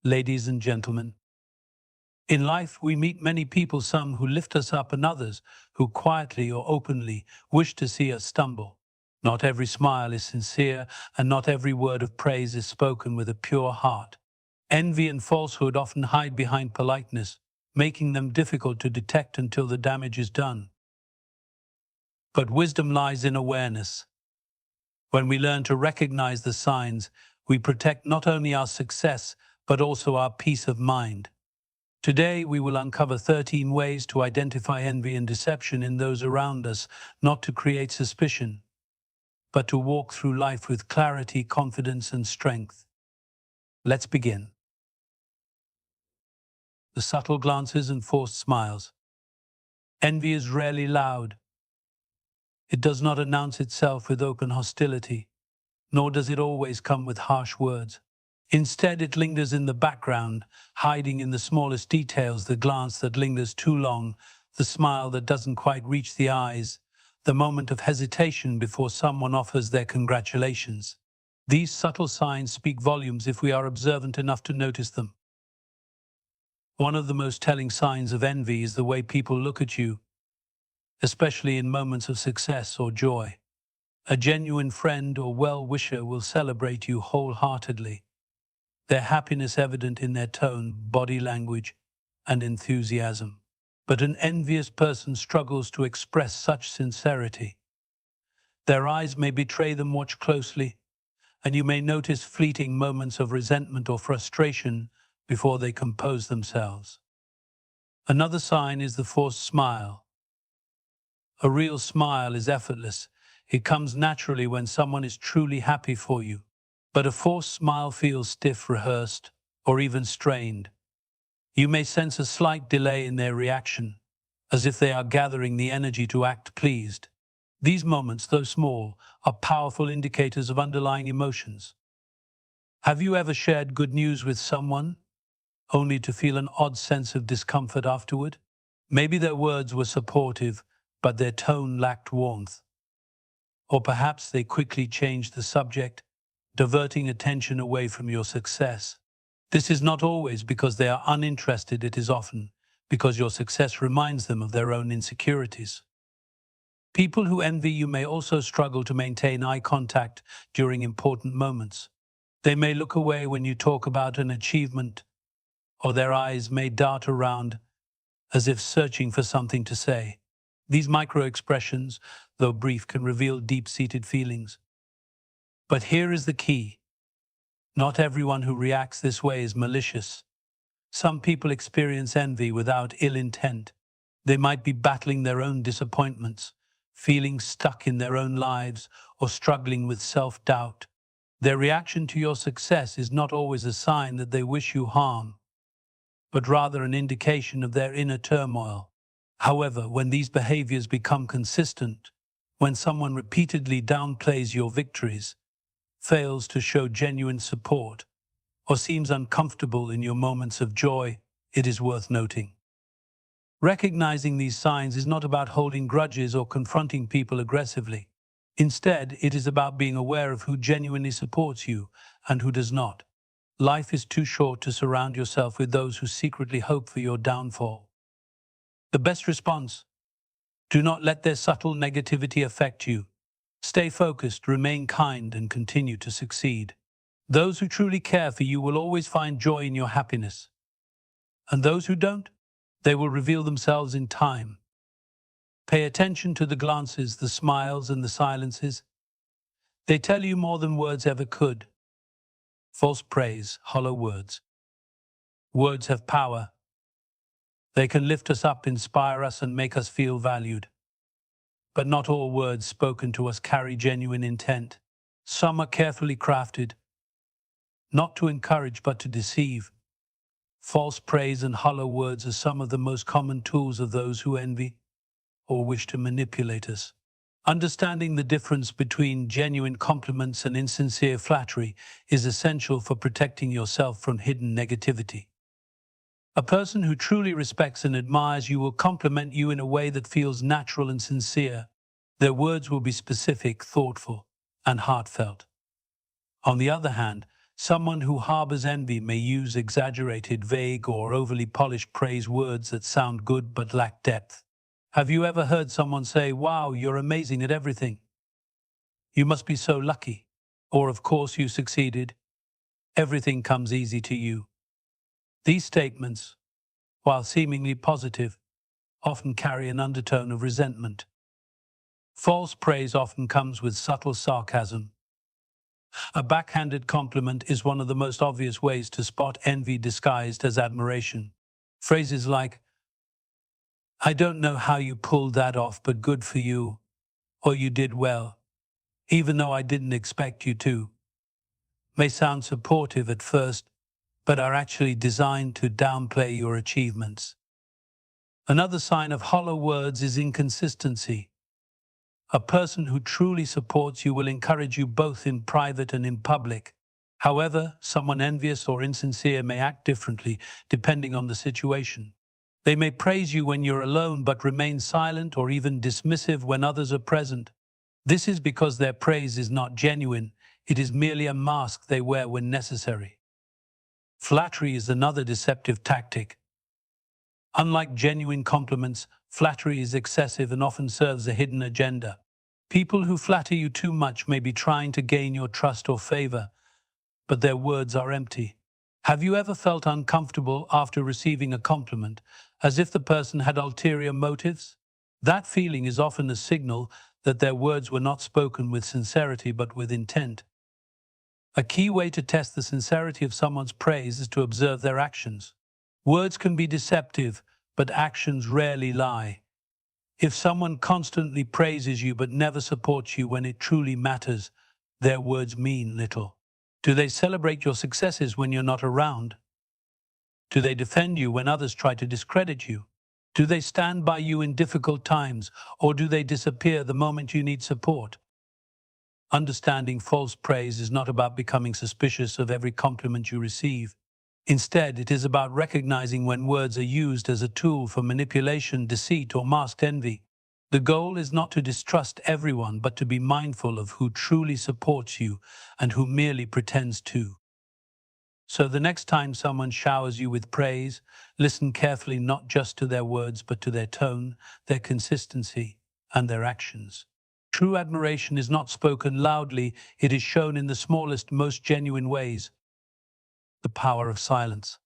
ladies and gentlemen. In life, we meet many people, some who lift us up and others who quietly or openly wish to see us stumble. Not every smile is sincere, and not every word of praise is spoken with a pure heart. Envy and falsehood often hide behind politeness, making them difficult to detect until the damage is done. But wisdom lies in awareness. When we learn to recognize the signs, we protect not only our success, but also our peace of mind. Today, we will uncover 13 ways to identify envy and deception in those around us, not to create suspicion, but to walk through life with clarity, confidence, and strength. Let's begin. The subtle glances and forced smiles. Envy is rarely loud. It does not announce itself with open hostility, nor does it always come with harsh words. Instead, it lingers in the background, hiding in the smallest details: the glance that lingers too long, the smile that doesn't quite reach the eyes, the moment of hesitation before someone offers their congratulations. These subtle signs speak volumes if we are observant enough to notice them. One of the most telling signs of envy is the way people look at you, especially in moments of success or joy. A genuine friend or well-wisher will celebrate you wholeheartedly, their happiness evident in their tone, body language, and enthusiasm. But an envious person struggles to express such sincerity. Their eyes may betray them. Watch closely, and you may notice fleeting moments of resentment or frustration before they compose themselves. Another sign is the forced smile. A real smile is effortless. It comes naturally when someone is truly happy for you. But a forced smile feels stiff, rehearsed, or even strained. You may sense a slight delay in their reaction, as if they are gathering the energy to act pleased. These moments, though small, are powerful indicators of underlying emotions. Have you ever shared good news with someone, only to feel an odd sense of discomfort afterward? Maybe their words were supportive, but their tone lacked warmth. Or perhaps they quickly changed the subject, diverting attention away from your success. This is not always because they are uninterested. It is often because your success reminds them of their own insecurities. People who envy you may also struggle to maintain eye contact during important moments. They may look away when you talk about an achievement, or their eyes may dart around as if searching for something to say. These micro-expressions, though brief, can reveal deep-seated feelings. But here is the key. Not everyone who reacts this way is malicious. Some people experience envy without ill intent. They might be battling their own disappointments, feeling stuck in their own lives, or struggling with self-doubt. Their reaction to your success is not always a sign that they wish you harm, but rather an indication of their inner turmoil. However, when these behaviors become consistent, when someone repeatedly downplays your victories, fails to show genuine support, or seems uncomfortable in your moments of joy, it is worth noting. Recognizing these signs is not about holding grudges or confronting people aggressively. Instead, it is about being aware of who genuinely supports you and who does not. Life is too short to surround yourself with those who secretly hope for your downfall. The best response: do not let their subtle negativity affect you. Stay focused, remain kind, and continue to succeed. Those who truly care for you will always find joy in your happiness. And those who don't, they will reveal themselves in time. Pay attention to the glances, the smiles, and the silences. They tell you more than words ever could. False praise, hollow words. Words have power. They can lift us up, inspire us, and make us feel valued. But not all words spoken to us carry genuine intent. Some are carefully crafted, not to encourage but to deceive. False praise and hollow words are some of the most common tools of those who envy or wish to manipulate us. Understanding the difference between genuine compliments and insincere flattery is essential for protecting yourself from hidden negativity. A person who truly respects and admires you will compliment you in a way that feels natural and sincere. Their words will be specific, thoughtful, and heartfelt. On the other hand, Someone who harbors envy may use exaggerated, vague, or overly polished praise words that sound good but lack depth. Have you ever heard someone say, "Wow, you're amazing at everything. You must be so lucky." Or, "Of course you succeeded. Everything comes easy to you." These statements, while seemingly positive, often carry an undertone of resentment. False praise often comes with subtle sarcasm. A backhanded compliment is one of the most obvious ways to spot envy disguised as admiration. Phrases like, "I don't know how you pulled that off, but good for you," or "You did well, even though I didn't expect you to," may sound supportive at first, but are actually designed to downplay your achievements. Another sign of hollow words is inconsistency. A person who truly supports you will encourage you both in private and in public. However, someone envious or insincere may act differently depending on the situation. They may praise you when you're alone but remain silent or even dismissive when others are present. This is because their praise is not genuine. It is merely a mask they wear when necessary. Flattery is another deceptive tactic. Unlike genuine compliments, flattery is excessive and often serves a hidden agenda. People who flatter you too much may be trying to gain your trust or favor, but their words are empty. Have you ever felt uncomfortable after receiving a compliment, as if the person had ulterior motives? That feeling is often a signal that their words were not spoken with sincerity but with intent. A key way to test the sincerity of someone's praise is to observe their actions. Words can be deceptive, but actions rarely lie. If someone constantly praises you but never supports you when it truly matters, their words mean little. Do they celebrate your successes when you're not around? Do they defend you when others try to discredit you? Do they stand by you in difficult times, or do they disappear the moment you need support? Understanding false praise is not about becoming suspicious of every compliment you receive. Instead, it is about recognizing when words are used as a tool for manipulation, deceit, or masked envy. The goal is not to distrust everyone, but to be mindful of who truly supports you and who merely pretends to. So the next time someone showers you with praise, listen carefully not just to their words, but to their tone, their consistency, and their actions. True admiration is not spoken loudly, it is shown in the smallest, most genuine ways. The power of silence.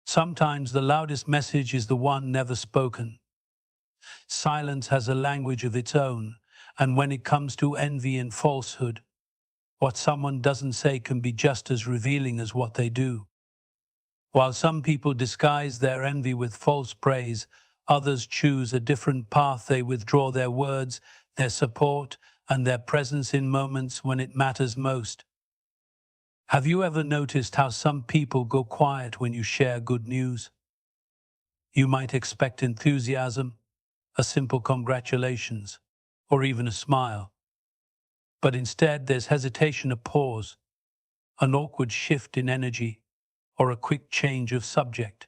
Sometimes the loudest message is the one never spoken. Silence has a language of its own, and when it comes to envy and falsehood, what someone doesn't say can be just as revealing as what they do. While some people disguise their envy with false praise, others choose a different path. They withdraw their words, their support, and their presence in moments when it matters most. Have you ever noticed how some people go quiet when you share good news? You might expect enthusiasm, a simple congratulations, or even a smile. But instead there's hesitation, a pause, an awkward shift in energy, or a quick change of subject.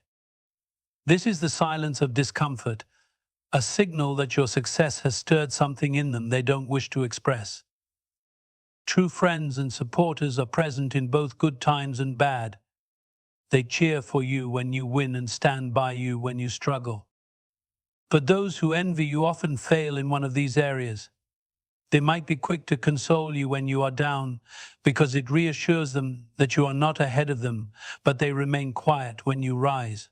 This is the silence of discomfort, a signal that your success has stirred something in them they don't wish to express. True friends and supporters are present in both good times and bad. They cheer for you when you win and stand by you when you struggle. But those who envy you often fail in one of these areas. They might be quick to console you when you are down because it reassures them that you are not ahead of them, but they remain quiet when you rise.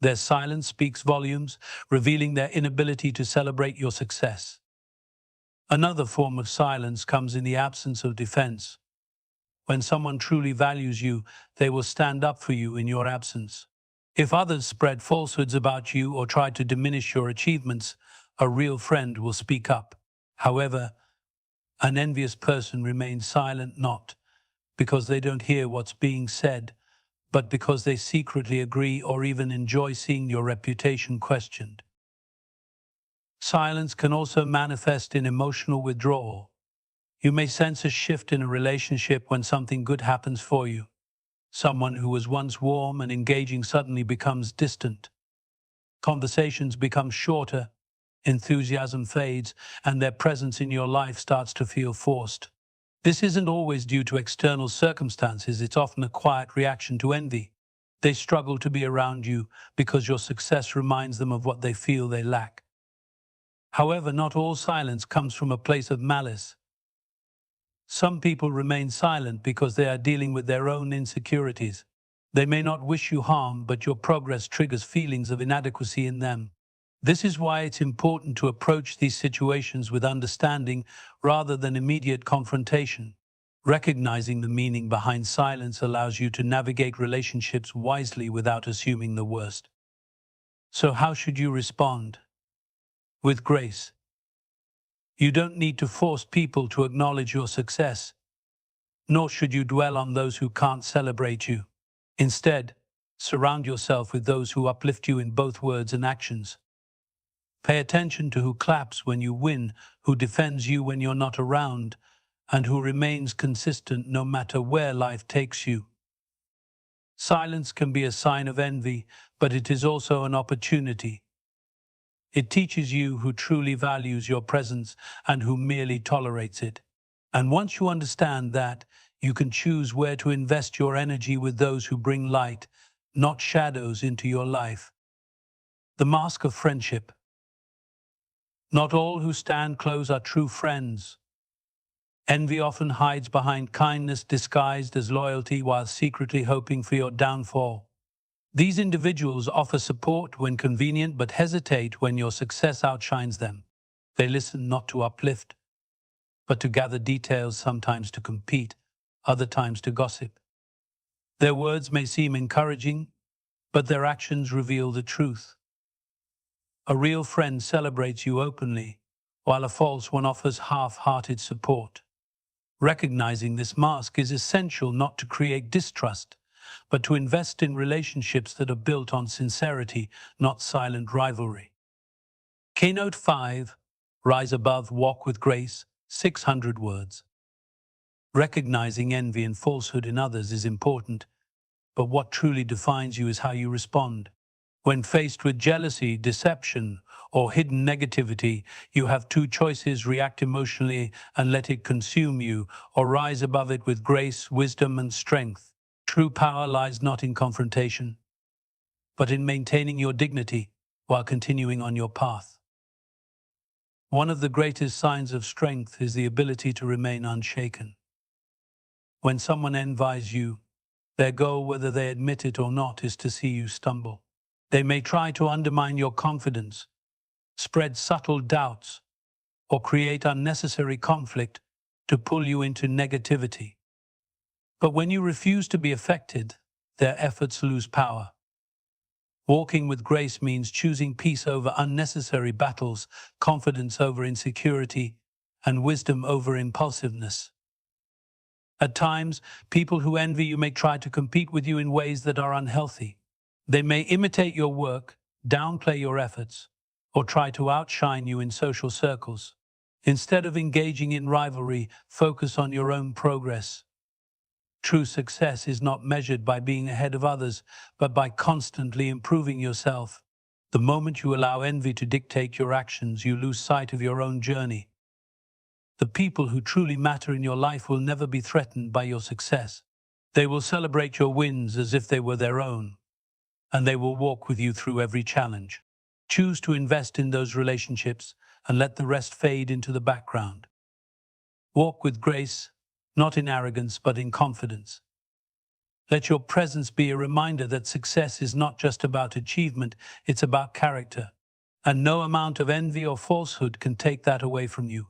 Their silence speaks volumes, revealing their inability to celebrate your success. Another form of silence comes in the absence of defense. When someone truly values you, they will stand up for you in your absence. If others spread falsehoods about you or try to diminish your achievements, a real friend will speak up. However, an envious person remains silent not because they don't hear what's being said, but because they secretly agree or even enjoy seeing your reputation questioned. Silence can also manifest in emotional withdrawal. You may sense a shift in a relationship when something good happens for you. Someone who was once warm and engaging suddenly becomes distant. Conversations become shorter, enthusiasm fades, and their presence in your life starts to feel forced. This isn't always due to external circumstances, it's often a quiet reaction to envy. They struggle to be around you because your success reminds them of what they feel they lack. However, not all silence comes from a place of malice. Some people remain silent because they are dealing with their own insecurities. They may not wish you harm, but your progress triggers feelings of inadequacy in them. This is why it's important to approach these situations with understanding rather than immediate confrontation. Recognizing the meaning behind silence allows you to navigate relationships wisely without assuming the worst. So how should you respond? With grace. You don't need to force people to acknowledge your success, nor should you dwell on those who can't celebrate you. Instead, surround yourself with those who uplift you in both words and actions. Pay attention to who claps when you win, who defends you when you're not around, and who remains consistent no matter where life takes you. Silence can be a sign of envy, but it is also an opportunity. It teaches you who truly values your presence and who merely tolerates it. And once you understand that, you can choose where to invest your energy with those who bring light, not shadows, into your life. The mask of friendship. Not all who stand close are true friends. Envy often hides behind kindness disguised as loyalty while secretly hoping for your downfall. These individuals offer support when convenient but hesitate when your success outshines them. They listen not to uplift, but to gather details, sometimes to compete, other times to gossip. Their words may seem encouraging, but their actions reveal the truth. A real friend celebrates you openly, while a false one offers half-hearted support. Recognizing this mask is essential not to create distrust, but to invest in relationships that are built on sincerity, not silent rivalry. Keynote 5, Rise Above, Walk with Grace, 600 words. Recognizing envy and falsehood in others is important, but what truly defines you is how you respond. When faced with jealousy, deception, or hidden negativity, you have two choices: react emotionally and let it consume you, or rise above it with grace, wisdom, and strength. True power lies not in confrontation, but in maintaining your dignity while continuing on your path. One of the greatest signs of strength is the ability to remain unshaken. When someone envies you, their goal, whether they admit it or not, is to see you stumble. They may try to undermine your confidence, spread subtle doubts, or create unnecessary conflict to pull you into negativity. But when you refuse to be affected, their efforts lose power. Walking with grace means choosing peace over unnecessary battles, confidence over insecurity, and wisdom over impulsiveness. At times, people who envy you may try to compete with you in ways that are unhealthy. They may imitate your work, downplay your efforts, or try to outshine you in social circles. Instead of engaging in rivalry, focus on your own progress. True success is not measured by being ahead of others, but by constantly improving yourself. The moment you allow envy to dictate your actions, you lose sight of your own journey. The people who truly matter in your life will never be threatened by your success. They will celebrate your wins as if they were their own, and they will walk with you through every challenge. Choose to invest in those relationships and let the rest fade into the background. Walk with grace, not in arrogance, but in confidence. Let your presence be a reminder that success is not just about achievement, it's about character. And no amount of envy or falsehood can take that away from you.